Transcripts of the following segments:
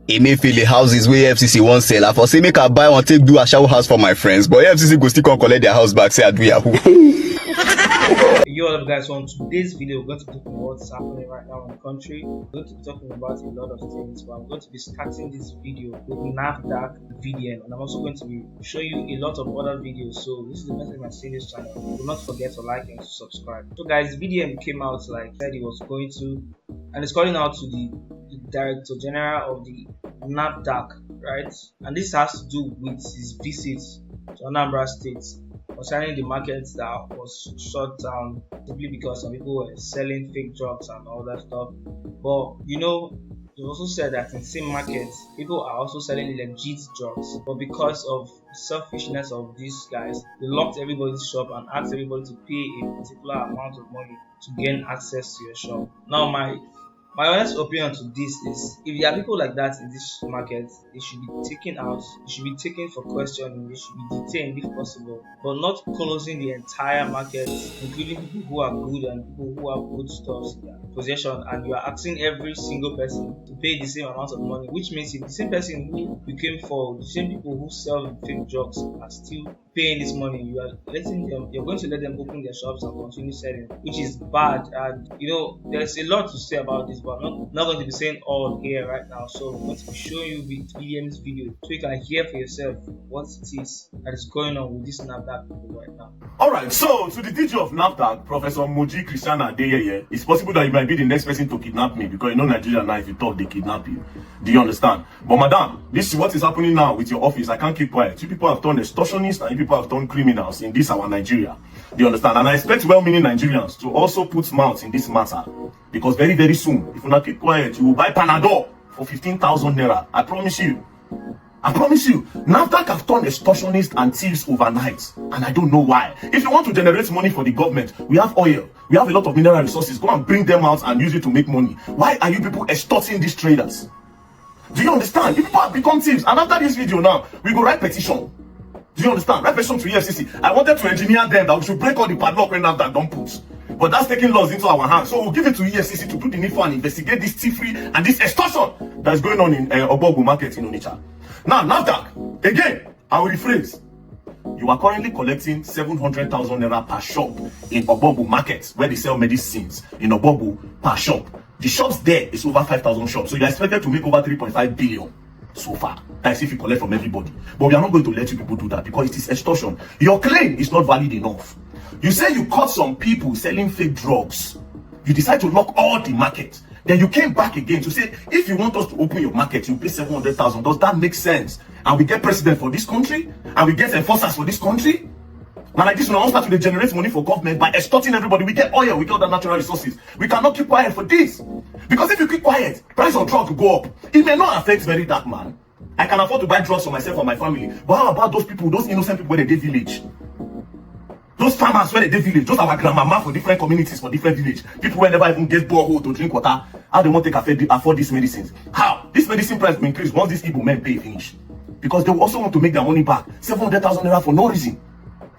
Emefiele houses where EFCC won't sell. I for say make I buy one take do a shower house for my friends, but EFCC go still come collect their house back. Say I do Yahoo. Yo, what up guys, so on today's video we're going to be talking about what's happening right now in the country. We're going to be talking about a lot of things, but I'm going to be starting this video with NAFDAC VDM, and I'm also going to be showing you a lot of other videos. So this is the first time I see this channel. Do not forget to like and to subscribe. So guys, VDM came out like said he was going to, and it's calling out to the Director General of the NAFDAC, right? And this has to do with his visit to Anambra State concerning the markets that was shut down simply because some people were selling fake drugs and all that stuff. But you know, it also said that in the same market, people are also selling legit drugs. But because of selfishness of these guys, they locked everybody's shop and asked everybody to pay a particular amount of money to gain access to your shop. Now, my honest opinion to this is, if there are people like that in this market, they should be taken out, they should be taken for questioning, they should be detained if possible, but not closing the entire market, including people who are good and people who have good stuff in their possession, and you are asking every single person to pay the same amount of money, which means if the same person who you came for, the same people who sell fake drugs are still paying this money, you are letting them, you're going to let them open their shops and continue selling, which is bad. And you know, there's a lot to say about this, but I'm not going to be saying all here right now. So I'm going to be showing you with VDM's video so you can hear for yourself what it is that is going on with this NAFDAC people right now. Alright, so to the DG of NAFDAC, Professor Moji Christian Adeyeye, it's possible that you might be the next person to kidnap me, because you know Nigeria now, if you talk, they kidnap you. Do you understand? But madam, this is what is happening now with your office. I can't keep quiet. You people have turned extortionists and you people have turned criminals in this our Nigeria. Do you understand? And I expect well-meaning Nigerians to also put mouth in this matter, because very, very soon, if you not keep quiet, you will buy Panadol for 15,000 naira. I promise you. I promise you, NAFDAC have turned extortionists and thieves overnight, and I don't know why. If you want to generate money for the government, we have oil, we have a lot of mineral resources. Go and bring them out and use it to make money. Why are you people extorting these traders? Do you understand? You people have become thieves, and after this video now, we go write petition. Do you understand? Write petition to EFCC. I wanted to engineer them that we should break all the padlock when NAFDAC don't put. But that's taking laws into our hands. So we'll give it to EFCC to do the needful and investigate this thievery and this extortion that's going on in Obogu market in Onitsha. Now, NAFDAC, again, I will rephrase. You are currently collecting 700,000 naira per shop in Obogu market, where they sell medicines in Obogu per shop. The shops there is over 5,000 shops. So you are expected to make over 3.5 billion so far. That's if you collect from everybody. But we are not going to let you people do that, because it is extortion. Your claim is not valid enough. You say you caught some people selling fake drugs. You decide to lock all the market. Then you came back again to say, if you want us to open your market, you pay 700,000. Does that make sense? And we get president for this country? And we get enforcers for this country? Now like this, we don't start to generate money for government by extorting everybody. We get oil, we get other natural resources. We cannot keep quiet for this. Because if you keep quiet, price of drugs will go up. It may not affect Verydardman. I can afford to buy drugs for myself and my family. But how about those people, those innocent people where they live village? Those farmers where they village, those our grandmama for different communities, for different village. People will never even get borehole to drink water. How they want to afford these medicines? How? This medicine price will increase once these people men pay finish. Because they will also want to make their money back. 700,000 naira for no reason.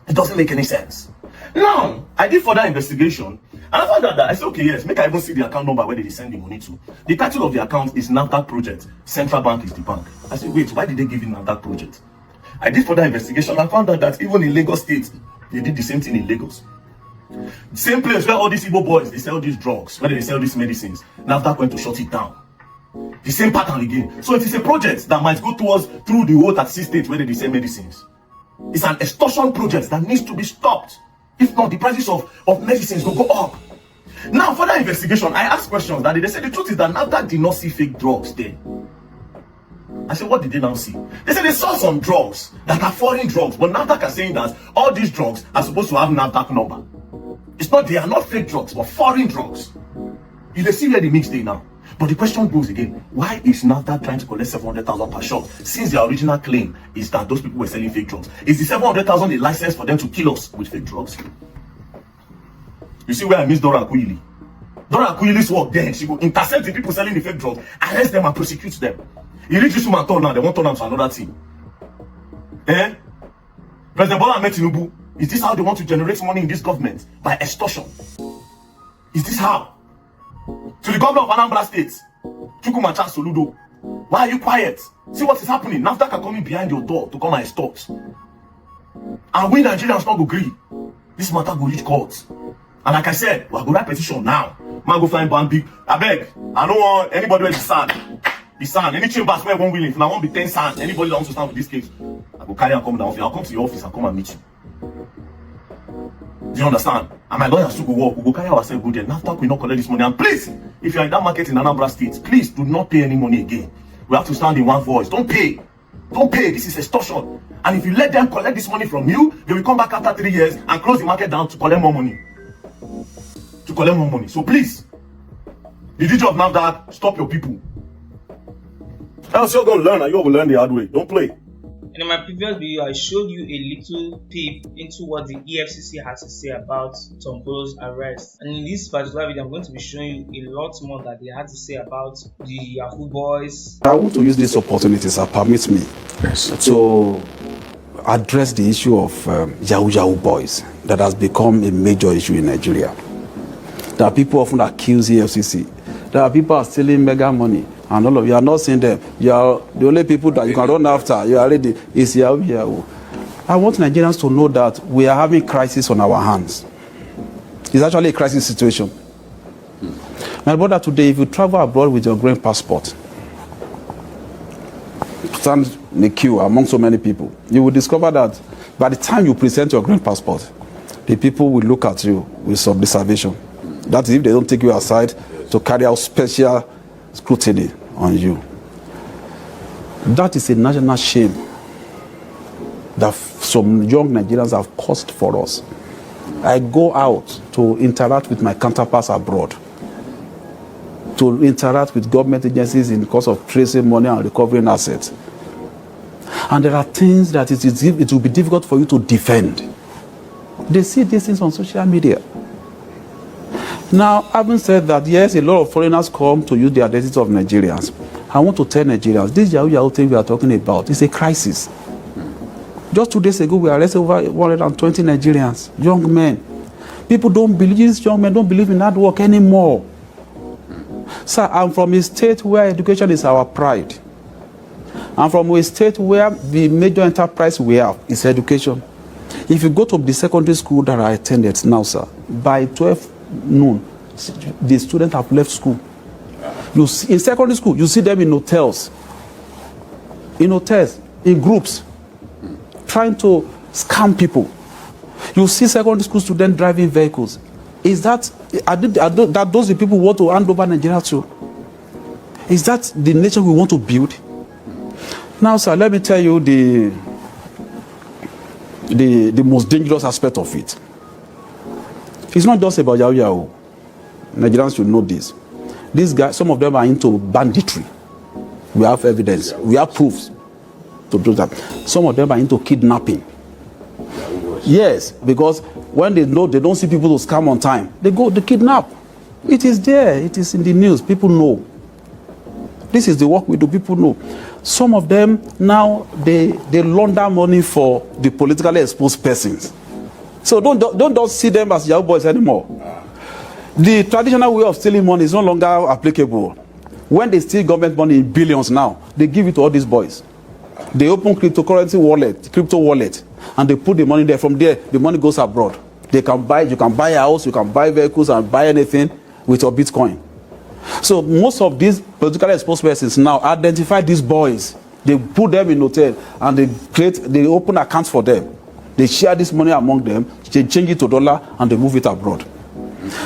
It doesn't make any sense. Now, I did further investigation, and I found out that I said, okay, yes, make I even see the account number where they send the money to. The title of the account is NAFDAC Project. Central Bank is the bank. I said, wait, why did they give you NAFDAC Project? I did further investigation, and I found out that even in Lagos State, they did the same thing in Lagos. Same place where all these Igbo boys, they sell these drugs, where they sell these medicines. NAFDAC went to shut it down. The same pattern again. So it is a project that might go through the whole 36 states where they sell medicines. It's an extortion project that needs to be stopped. If not, the prices of medicines will go up. Now, further investigation, I asked questions that they said the truth is that NAFDAC did not see fake drugs there. I said, what did they now see? They said they saw some drugs that are foreign drugs, but NAFDAC are saying that all these drugs are supposed to have NAFDAC number. It's not, they are not fake drugs, but foreign drugs. You see where the mix they now. But the question goes again, why is NAFDAC trying to collect 700,000 per shop, since their original claim is that those people were selling fake drugs? Is the 700,000 a license for them to kill us with fake drugs? You see where I miss Dora Akunyili? Dora Akunyili's work then, she will intercept the people selling the fake drugs, arrest them and prosecute them. You reach this woman turn now, they won't turn them to another thing. President Bola Ahmed Tinubu, is this how they want to generate money in this government? By extortion. Is this how? To the governor of Anambra State, Chukwumacha Soludo, Why are you quiet? See what is happening. NAFDAC are coming behind your door to come and stocks. And we Nigerians not agree. This matter go reach court. And like I said, we're going to write petition now. Man go find band big. I beg. I don't want anybody with the sand. The sand. Any chambers where one willing. If I want to be 10 sand. Anybody that wants to stand with this case. I go carry and come down. I'll come to your office and come and meet you. Do you understand? And my lawyers too go work. We go carry ourselves go there. NAFDAC will not collect this money. And please, if you're in that market in Anambra State, please do not pay any money again. We have to stand in one voice. Don't pay. Don't pay. This is extortion. And if you let them collect this money from you, they will come back after 3 years and close the market down to collect more money. To collect more money. So please, the DJ of NAFDAC, stop your people. Else you're going to learn and you're going to learn the hard way. Don't play. And in my previous video, I showed you a little peep into what the EFCC has to say about Tombolo's arrest. And in this particular video, I'm going to be showing you a lot more that they had to say about the Yahoo boys. I want to use this opportunity, sir, permit me, to address the issue of Yahoo boys that has become a major issue in Nigeria. There are people often accuse EFCC. There are people who are stealing mega money. And all of you are not seeing them. You are the only people that you can run after. You are ready. It's Yahoo. I want Nigerians to know that we are having crisis on our hands. It's actually a crisis situation. My brother, today, if you travel abroad with your green passport, stand in the queue among so many people, you will discover that by the time you present your green passport, the people will look at you with some reservation. That is if they don't take you aside to carry out special scrutiny on you. That is a national shame that some young Nigerians have caused for us. I go out to interact with my counterparts abroad, to interact with government agencies in the course of tracing money and recovering assets. And there are things that it will be difficult for you to defend. They see these things on social media. Now, having said that, yes, a lot of foreigners come to use the identity of Nigerians. I want to tell Nigerians, this Yahoo thing we are talking about is a crisis. Just 2 days ago, we arrested over 120 Nigerians, young men. People don't believe, these young men don't believe in hard work anymore. Sir, I'm from a state where education is our pride. I'm from a state where the major enterprise we have is education. If you go to the secondary school that I attended now, sir, by 12 noon, the students have left school. You see, in secondary school, you see them in hotels, in groups, trying to scam people. You see secondary school students driving vehicles. Is that, are those the people who want to hand over Nigeria to? Is that the nation we want to build? Now, sir, let me tell you the most dangerous aspect of it. It's not just about Yahoo. Nigerians should know this. These guys, some of them are into banditry. We have evidence. We have proofs to do that. Some of them are into kidnapping. Yes, because when they know they don't see people to scam on time, they kidnap. It is there. It is in the news. People know. This is the work we do. People know. Some of them now they launder money for the politically exposed persons. So don't just see them as Yahoo boys anymore. The traditional way of stealing money is no longer applicable. When they steal government money in billions now, they give it to all these boys. They open crypto wallet, and they put the money there. From there, the money goes abroad. You can buy a house, you can buy vehicles and buy anything with your Bitcoin. So most of these politically exposed persons now identify these boys. They put them in hotel and they open accounts for them. They share this money among them, they change it to dollar and they move it abroad.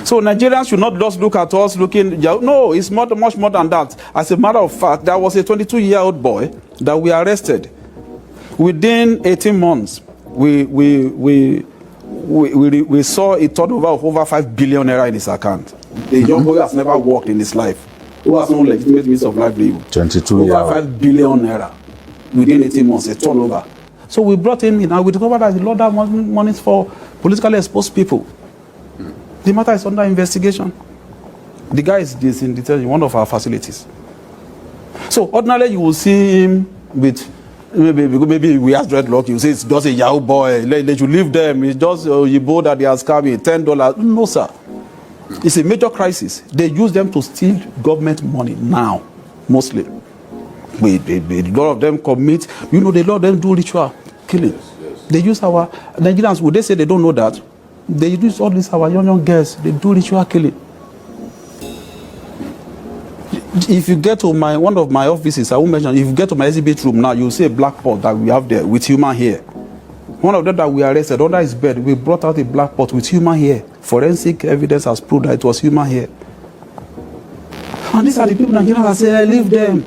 So Nigerians should not just look at us looking, no, it's much more than that. As a matter of fact, there was a 22-year-old boy that we arrested. Within 18 months, we saw a turnover of over 5 billion naira in his account. The young boy has never worked in his life, who has no legitimate means of livelihood. 22 years. Over 5 billion naira within 18 months, a turnover. So we brought him in and we discovered that a lot of money is for politically exposed people. The matter is under investigation. The guy is in detention in one of our facilities. So ordinarily you will see him with maybe we have dreadlock. You say it's just a Yahoo boy. They should leave them. It's just Yibo that they are scamming $10. No, sir. It's a major crisis. They use them to steal government money now, mostly. A lot of them commit, a lot of them do ritual killing. They use our Nigerians, would they say they don't know that? They use all these our young girls, they do ritual killing. If you get to one of my offices, I won't mention, if you get to my exhibit room now, you'll see a black pot that we have there with human hair. One of them that we arrested under his bed, we brought out a black pot with human hair. Forensic evidence has proved that it was human hair. And these are the people Nigerians that say, leave them.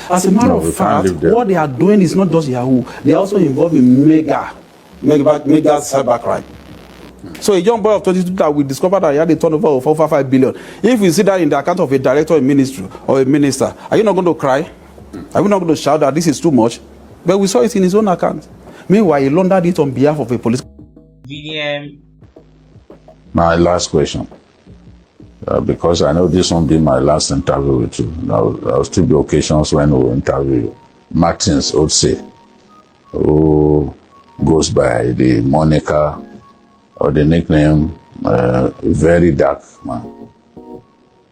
As a matter of fact, what they are doing is not just Yahoo. They are also involved in mega cybercrime. So a young boy of 22 that we discovered that he had a turnover of over 5 billion. If we see that in the account of a director in ministry or a minister, are you not going to cry? Are we not going to shout that this is too much? But we saw it in his own account. Meanwhile, he laundered it on behalf of a police. VDM. My last question. Because I know this won't be my last interview with you. There will still be occasions when we will interview you. Martins Otse, who goes by the moniker or the nickname Verydardman.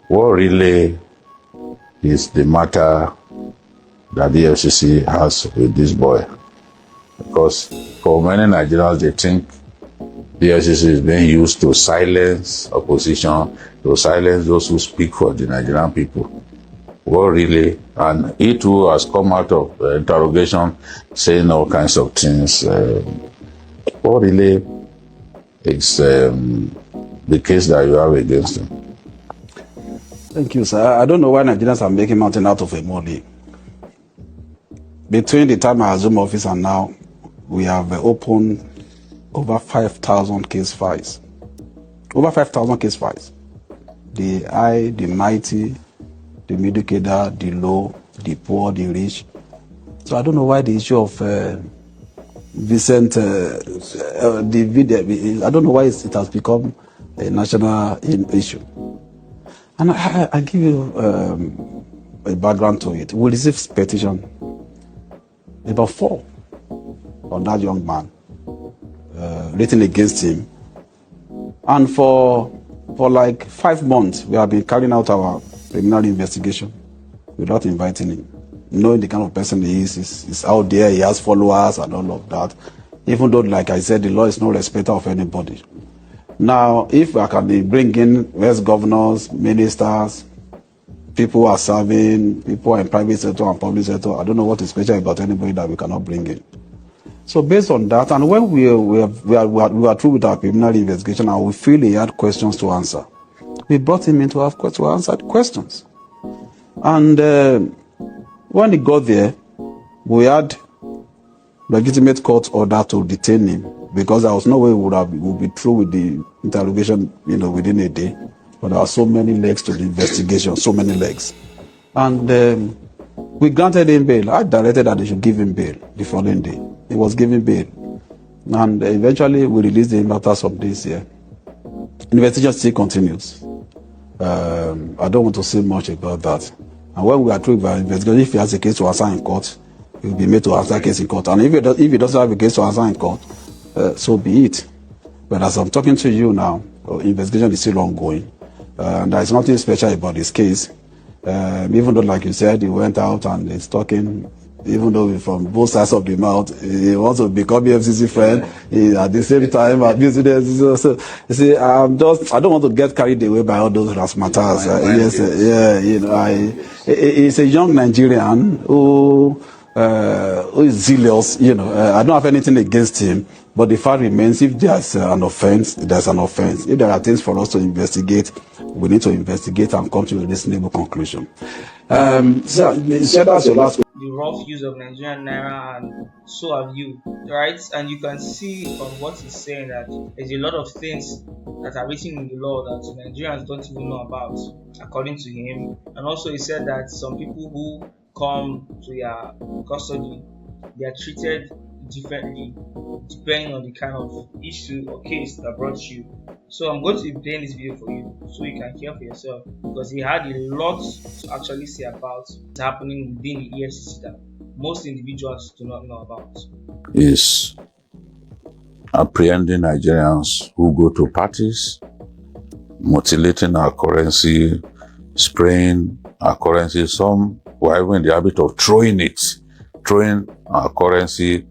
What really is the matter that the EFCC has with this boy? Because for many Nigerians, they think the EFCC is being used to silence opposition, to silence those who speak for the Nigerian people. What really, and he too has come out of interrogation saying all kinds of things. What really is the case that you have against him? Thank you, sir. I don't know why Nigerians are making mountain out of a molehill. Between the time I assumed office and now, we have opened over 5,000 case files. Over 5,000 case files. The high, the mighty, the middle, the low, the poor, the rich. So I don't know why the issue of Vincent, the video, I don't know why it has become a national issue. And I give you a background to it. We received petition, about 4, on that young man, written against him. And for like 5 months, we have been carrying out our preliminary investigation without inviting him. Knowing the kind of person he is, he's out there, he has followers and all of that. Even though, like I said, the law is no respecter of anybody. Now, if I can bring in West governors, ministers, people who are serving, people who are in private sector and public sector, I don't know what is special about anybody that we cannot bring in. So based on that, and when we are through with our preliminary investigation and we feel he had questions to answer, we brought him in to answer the questions. And when he got there, we had legitimate court order to detain him because there was no way we would be through with the interrogation, within a day. But there are so many legs to the investigation, so many legs. And we granted him bail. I directed that they should give him bail the following day. He was given bail. And eventually we released him after some days here. Investigation still continues. I don't want to say much about that. And when we are through with our investigation, if he has a case to answer in court, he will be made to answer a case in court. And if he doesn't have a case to answer in court, so be it. But as I'm talking to you now, investigation is still ongoing. And there is nothing special about this case. Even though, like you said, he went out and he's talking, even though from both sides of the mouth, he wants to become the FCC friend. He, at the same time, abusing the FCC. So, you see, I don't want to get carried away by all those razzmatazz. He's a young Nigerian who is zealous. I don't have anything against him. But the fact remains, if there's an offense, there's an offense. If there are things for us to investigate, we need to investigate and come to a reasonable conclusion. So that's your last question. The rough use of Nigerian Naira, and so have you, right? And you can see from what he's saying that there's a lot of things that are written in the law that Nigerians don't even know about, according to him. And also he said that some people who come to your custody, they are treated differently depending on the kind of issue or case that brought you. So I'm going to be playing this video for you so you can hear for yourself, because he had a lot to actually say about what's happening within the EFCC that most individuals do not know about. Is apprehending Nigerians who go to parties, mutilating our currency, spraying our currency. Some were even in the habit of throwing our currency,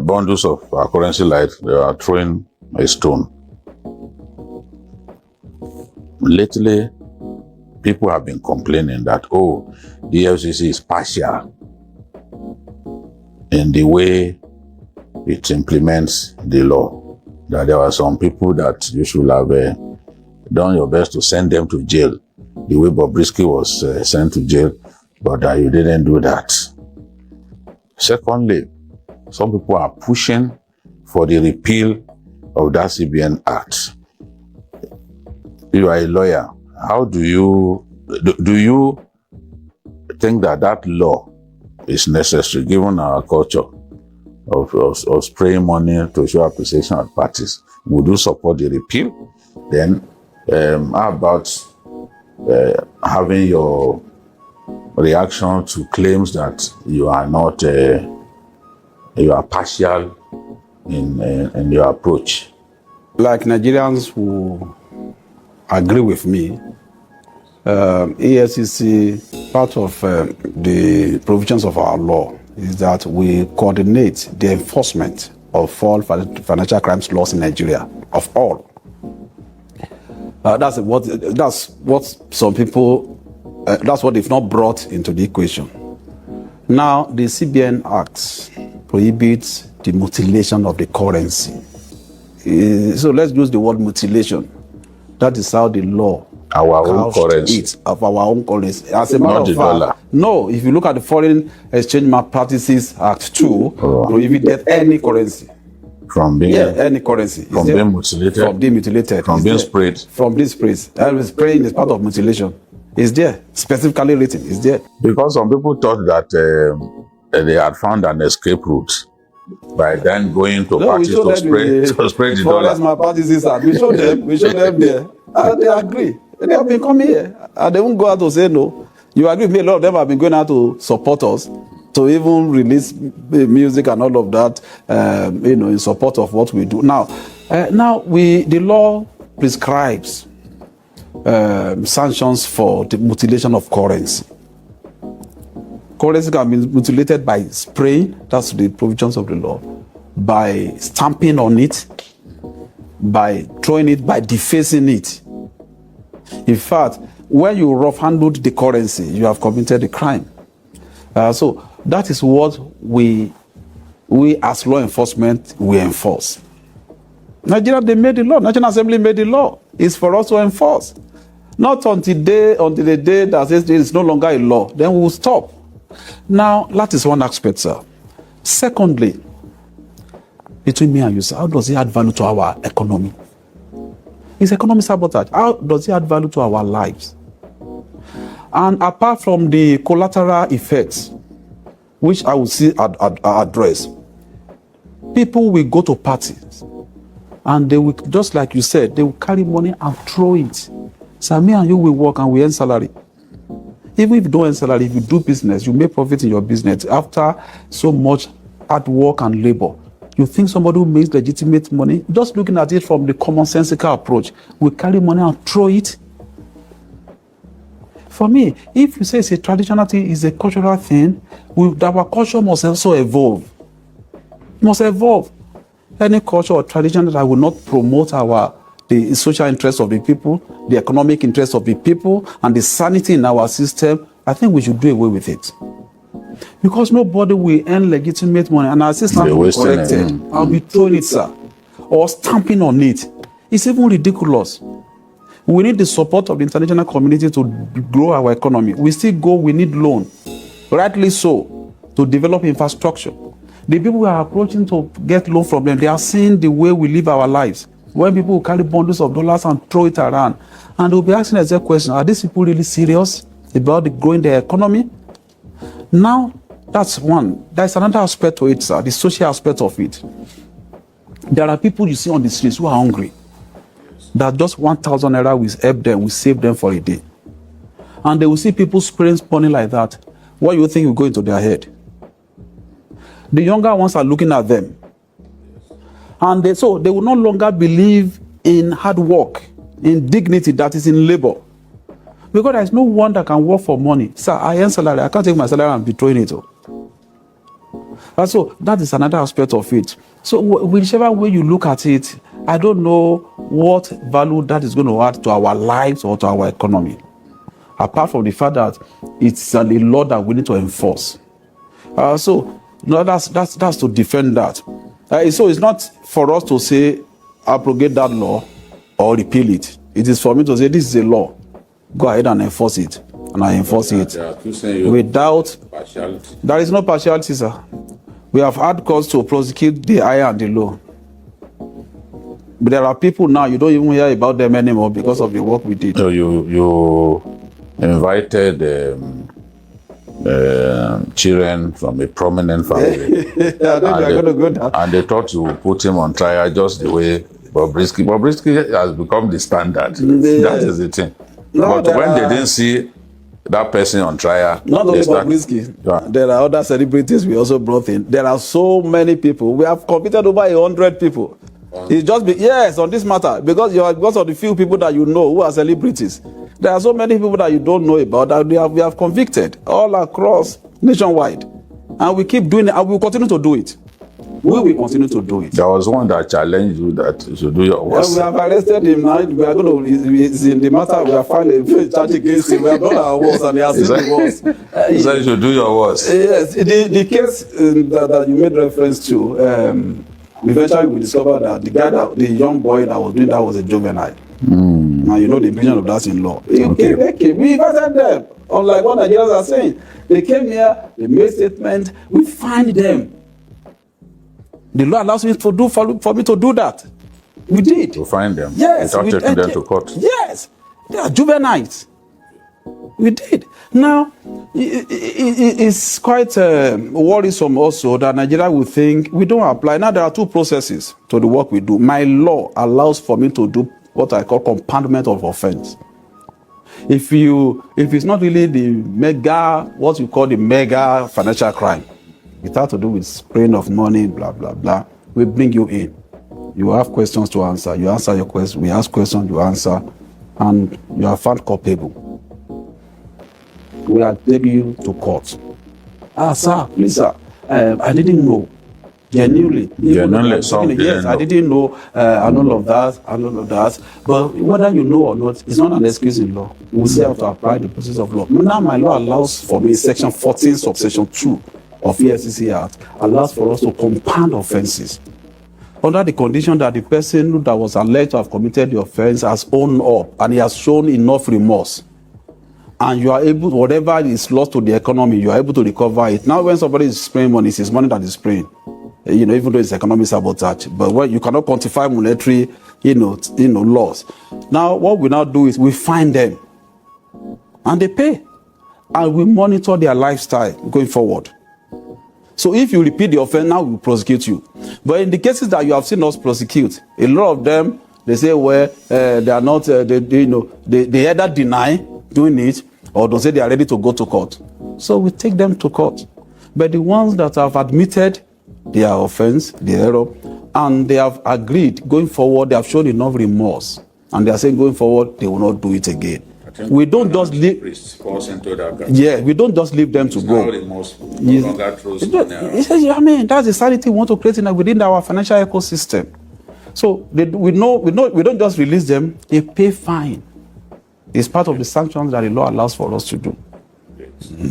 bundles of our currency like they are throwing a stone. Lately, people have been complaining that, oh, the EFCC is partial in the way it implements the law. That there are some people that you should have done your best to send them to jail, the way Bobrisky was sent to jail, but you didn't do that. Secondly, some people are pushing for the repeal of that CBN Act. You are a lawyer. How do you think that law is necessary given our culture of spraying money to show appreciation at parties? Would you support the repeal? Then how about having your reaction to claims that you are not you are partial in your approach? Like Nigerians who agree with me, EFCC, part of the provisions of our law is that we coordinate the enforcement of all financial crimes laws in Nigeria, of all. That's what some people, that's what they've not brought into the equation. Now, the CBN Act prohibits the mutilation of the currency. So let's use the word mutilation. That is how the law our own currency of our own currency. As a matter not of the dollar. No, if you look at the Foreign Exchange Malpractices Act 2, prohibited any currency. From being any currency. From being mutilated. From being mutilated. From being sprayed. From being sprayed. Spraying is part of mutilation. It's there. Specifically written. It's there. Because some people thought that they had found an escape route by then going to parties to spray the dollar. Malpractices Act. We show them there. And they agree. They have been coming here. And they won't go out to say no. You agree with me? A lot of them have been going out to support us, to even release music and all of that, in support of what we do. Now, the law prescribes sanctions for the mutilation of currency. Currency can be mutilated by spraying, that's the provisions of the law, by stamping on it, by throwing it, by defacing it. In fact, when you rough-handled the currency, you have committed a crime. So that is what we as law enforcement, we enforce. Nigeria, they made the law. National Assembly made the law. It's for us to enforce. Not until the day that says there is no longer a law, then we will stop. Now, that is one aspect, sir. Secondly, between me and you, sir, how does it add value to our economy? It's economic sabotage. How does it add value to our lives? And apart from the collateral effects, which I will see address, people will go to parties and they will, just like you said, they will carry money and throw it. So me and you will work and we earn salary. Even if you don't earn salary, if you do business, you make profit in your business. After so much hard work and labor, you think somebody who makes legitimate money, just looking at it from the commonsensical approach, will carry money and throw it? For me, if you say it's a traditional thing, it's a cultural thing, our culture must also evolve. Must evolve. Any culture or tradition that will not promote the social interests of the people, the economic interests of the people, and the sanity in our system, I think we should do away with it. Because nobody will earn legitimate money, and our system will be corrected. I'll be throwing it, sir, or stamping on it. It's even ridiculous. We need the support of the international community to grow our economy. We need loan, rightly so, to develop infrastructure. The people we are approaching to get loan from them, they are seeing the way we live our lives. When people will carry bundles of dollars and throw it around, and they'll be asking themselves question, are these people really serious about growing their economy? Now, that's one. There's another aspect to it, sir, the social aspect of it. There are people you see on the streets who are hungry, that just 1,000 naira will help them, will save them for a day. And they will see people spraying money like that. What do you think will go into their head? The younger ones are looking at them. And they will no longer believe in hard work, in dignity that is in labor. Because there is no one that can work for money. Sir, I earn salary. I can't take my salary and be throwing it. And so that is another aspect of it. So whichever way you look at it, I don't know what value that is going to add to our lives or to our economy. Apart from the fact that it's a law that we need to enforce. So no, that's to defend that. So it's not for us to say abrogate that law or repeal it. It is for me to say this is a law. Go ahead and enforce it. And I enforce it without partiality. There is no partiality, sir. We have had cause to prosecute the higher and the low. But there are people now, you don't even hear about them anymore because of the work we did. So you invited children from a prominent family. And they thought you would put him on trial just the way Bobrisky. Bobrisky has become the standard. That is the thing. No, but when they didn't see that person on trial, not only Bobrisky, there are other celebrities we also brought in. There are so many people. We have convicted over 100 people. It's just yes on this matter because of the few people that you know who are celebrities. There are so many people that you don't know about that we have convicted all across nationwide, and we keep doing it, and we will continue to do it. We will continue to do it. There was one that challenged you that you should do your worst. We have arrested him now. We are going to. It's in the matter. We are filing a charge against him. We have done our worst, and he has seen the worst. He said you should do your worst. Yes, the case that you made reference to. Eventually, we discovered that the young boy that was doing that was a juvenile. Now you know the implication of that in law. They came. We invited them. Unlike what Nigerians are saying, they came here. They made statement. We find them. The law allows me for me to do that. We did. To find them. Yes. Without taking them to court. Yes. They are juveniles. We did. Now, it's quite worrisome also that Nigeria will think we don't apply. Now, there are two processes to the work we do. My law allows for me to do what I call compoundment of offense. If it's not really what you call the mega financial crime, it has to do with spraying of money, blah, blah, blah. We bring you in. You have questions to answer. You answer your questions. We ask questions, you answer, and you are found culpable. We are taking you to court. Sir, please, sir, I didn't know. Genuinely. Yes, I didn't know, and all of that. But whether you know or not, it's not an excuse in law. We still have to apply the process of law. Now, my law allows for me, Section 14, subsection 2 of EFCC Act, allows for us to compound offenses. Under the condition that the person that was alleged to have committed the offense has owned up and he has shown enough remorse. And you are able, whatever is lost to the economy, you are able to recover it. Now, when somebody is spraying money, it's his money that is spraying. Even though it's economic sabotage. But when you cannot quantify monetary, loss. Now, what we now do is we find them. And they pay. And we monitor their lifestyle going forward. So if you repeat the offense, now we will prosecute you. But in the cases that you have seen us prosecute, a lot of them, they say, well, they are not, they either deny doing it, or they say they are ready to go to court. So we take them to court. But the ones that have admitted their offense, their error, and they have agreed going forward, they have shown enough remorse, and they are saying going forward, they will not do it again. We don't just leave. Yeah, we don't just leave them to go. That's the sanity we want to create within our financial ecosystem. So we don't just release them; they pay fine. It's part of the sanctions that the law allows for us to do.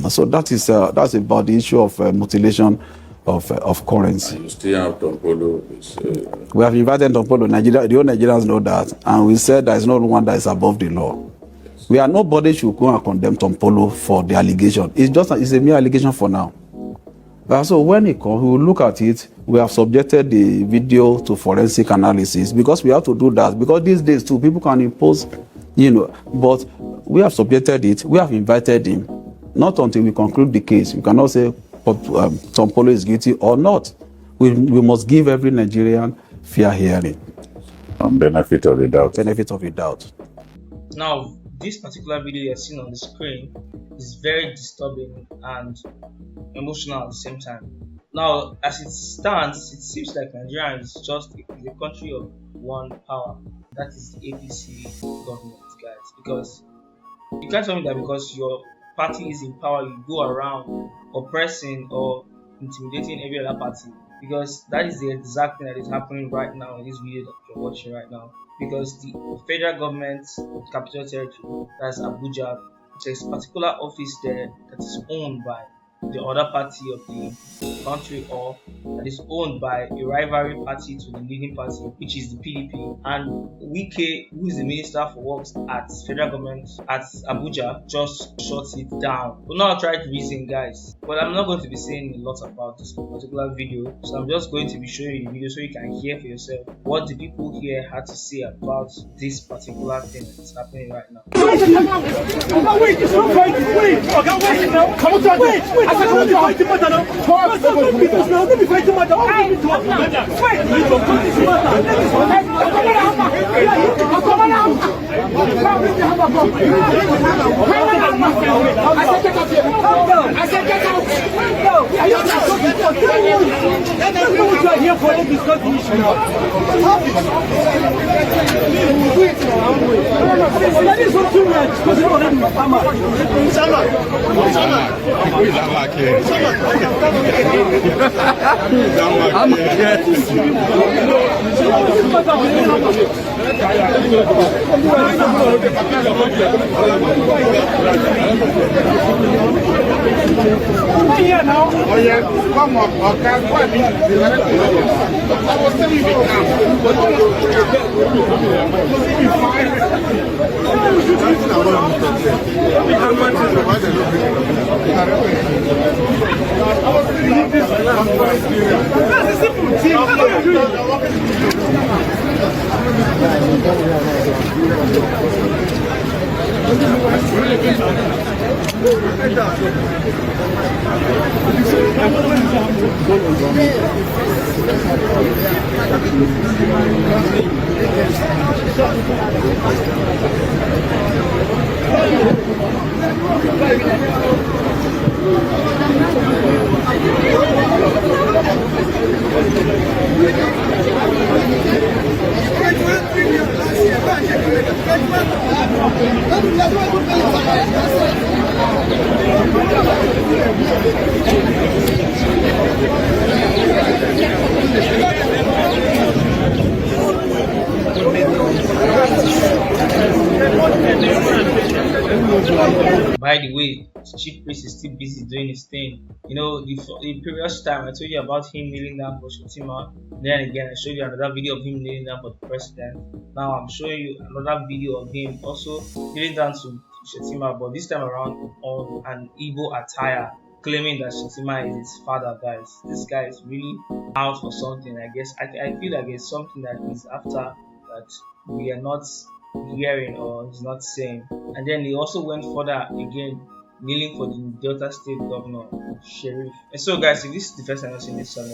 So that's about the issue of mutilation of currency. And you still have Tompolo. We have invited Tompolo. The whole Nigerians know that, and we said there is no one that is above the law. Nobody should go and condemn Tompolo for the allegation. It's a mere allegation for now. So when it comes, we will look at it. We have subjected the video to forensic analysis because we have to do that. Because these days too, people can impose, but we have subjected it. We have invited him. Not until we conclude the case. We cannot say Tompolo is guilty or not. We must give every Nigerian fair hearing. Benefit of the doubt. Benefit of the doubt. Now, this particular video you're seeing on the screen is very disturbing and emotional at the same time. Now, as it stands, it seems like Nigeria is just a country of one power. That is the APC government, guys. Because You can't tell me that because your party is in power, you go around oppressing or intimidating every other party, because that is the exact thing that is happening right now in this video that you're watching right now. Because the federal government capital territory, that's Abuja, there's a particular office there that is owned by the other party of the country, or that is owned by a rivalry party to the leading party, which is the PDP. And Wike, who is the Minister for Works at federal government at Abuja, just shuts it down. We'll now try to reason, guys, but I'm not going to be saying a lot about this particular video, so I'm just going to be showing you the video so you can hear for yourself what the people here had to say about this particular thing that's happening right now. Wait, it's not fighting. Wait, wait now. Come on, wait. I said, don't be fighting matter now. Don't be fighting matter. Wait, you don't this matter. Come on now. I said, get out. Go. Are you not here for to discuss the issue now? That is not too much. Because you're already a farmer. Here now. Oh yeah, come on, okay. I was telling you By the way, the chief priest is still busy doing his thing. You know, the previous time I told you about him kneeling down for Shetima. Then again, I showed you another video of him kneeling down for the president. Now I'm showing you another video of him also kneeling down to Shetima, but this time around on an Igbo attire, claiming that Shetima is his father. Guys, this guy is really out for something. I guess I feel like it's something that he's after that we are not hearing or he's not saying. And then he also went further again, kneeling for the Delta State Governor, Sheriff. And so guys, if this is the first time you're seeing this channel,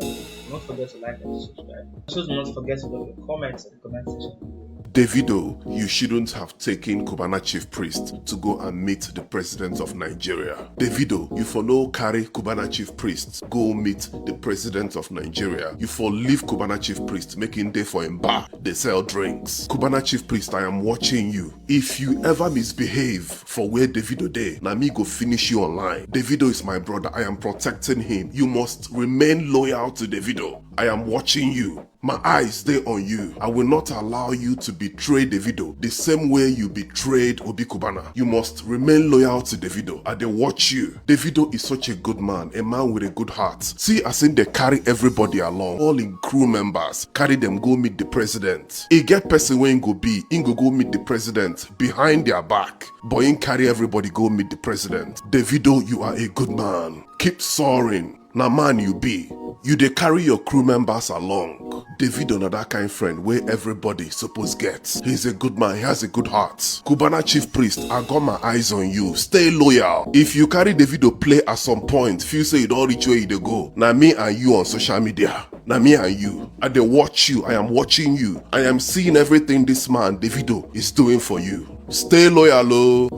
don't forget to like and subscribe. Also do not forget to drop your comments in the comment section. Davido, you shouldn't have taken Cubana chief priest to go and meet the president of Nigeria. Davido, you for no carry Cubana chief priest go meet the president of Nigeria. You for leave Cubana chief priest making day for him bar, they sell drinks. Cubana chief priest, I am watching you. If you ever misbehave for where Davido day, na me go finish you online. Davido is my brother, I am protecting him. You must remain loyal to Davido. I am watching you. My eyes stay on you. I will not allow you to betray Davido the same way you betrayed Obi Cubana. You must remain loyal to Davido. I dey watch you. Davido is such a good man, a man with a good heart. See, as in they carry everybody along, all in crew members, carry them go meet the president. E get person when go be, in go meet the president behind their back, but in carry everybody go meet the president. Davido, you are a good man. Keep soaring. Na man you be. You dey carry your crew members along. Davido na that kind friend where everybody suppose get. He's a good man, he has a good heart. Cubana chief priest, I got my eyes on you. Stay loyal. If you carry Davido play at some point, feel say you don't reach where you dey go. Na me and you on social media. Na me and you. I dey watch you. I am watching you. I am seeing everything this man Davido is doing for you. Stay loyal, oh.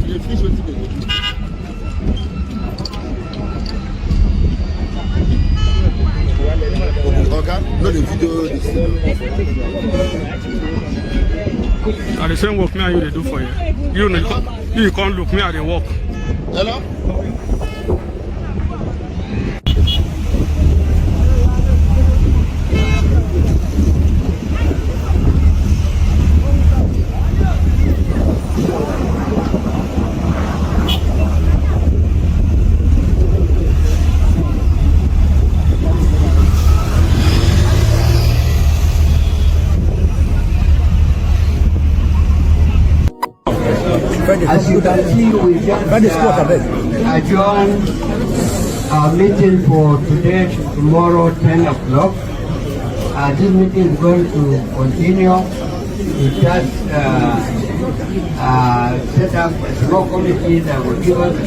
Okay, no the video. And the same work me and you they do for you. You can't look me at the work. Hello? As you can see, we just adjourned our meeting for today, tomorrow, 10 o'clock. This meeting is going to continue. We just set up a small committee that will give us a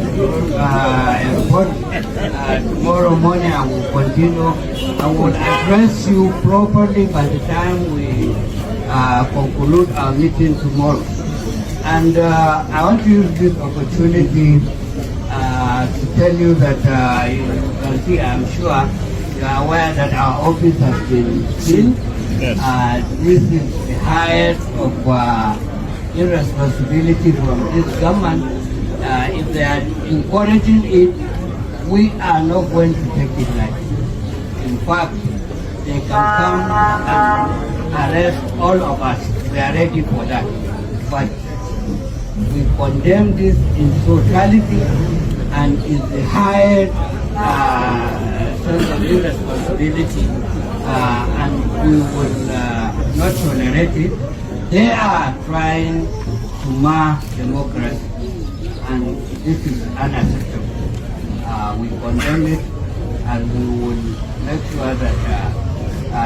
report tomorrow morning, and will continue. I will address you properly by the time we conclude our meeting tomorrow. And I want to use this opportunity to tell you that you can see, I'm sure you are aware that our office has been sealed. Yes. This is the height of irresponsibility from this government. If they are encouraging it, we are not going to take it lightly. In fact, they can come and arrest all of us. We are ready for that. But we condemn this in totality, and is the highest sense of irresponsibility, and we will not tolerate it. They are trying to mar democracy, and this is unacceptable. We condemn it, and we will make sure that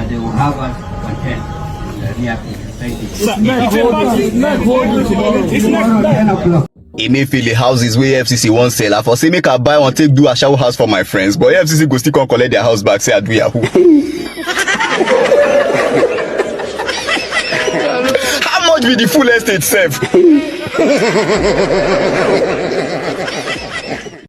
they will have us content in the near future. Thank you. Emefiele houses where EFCC won't sell. I for say make I buy one take do a shower house for my friends, but EFCC go still come collect their house back. Say I do Yahoo. How much be the full estate self?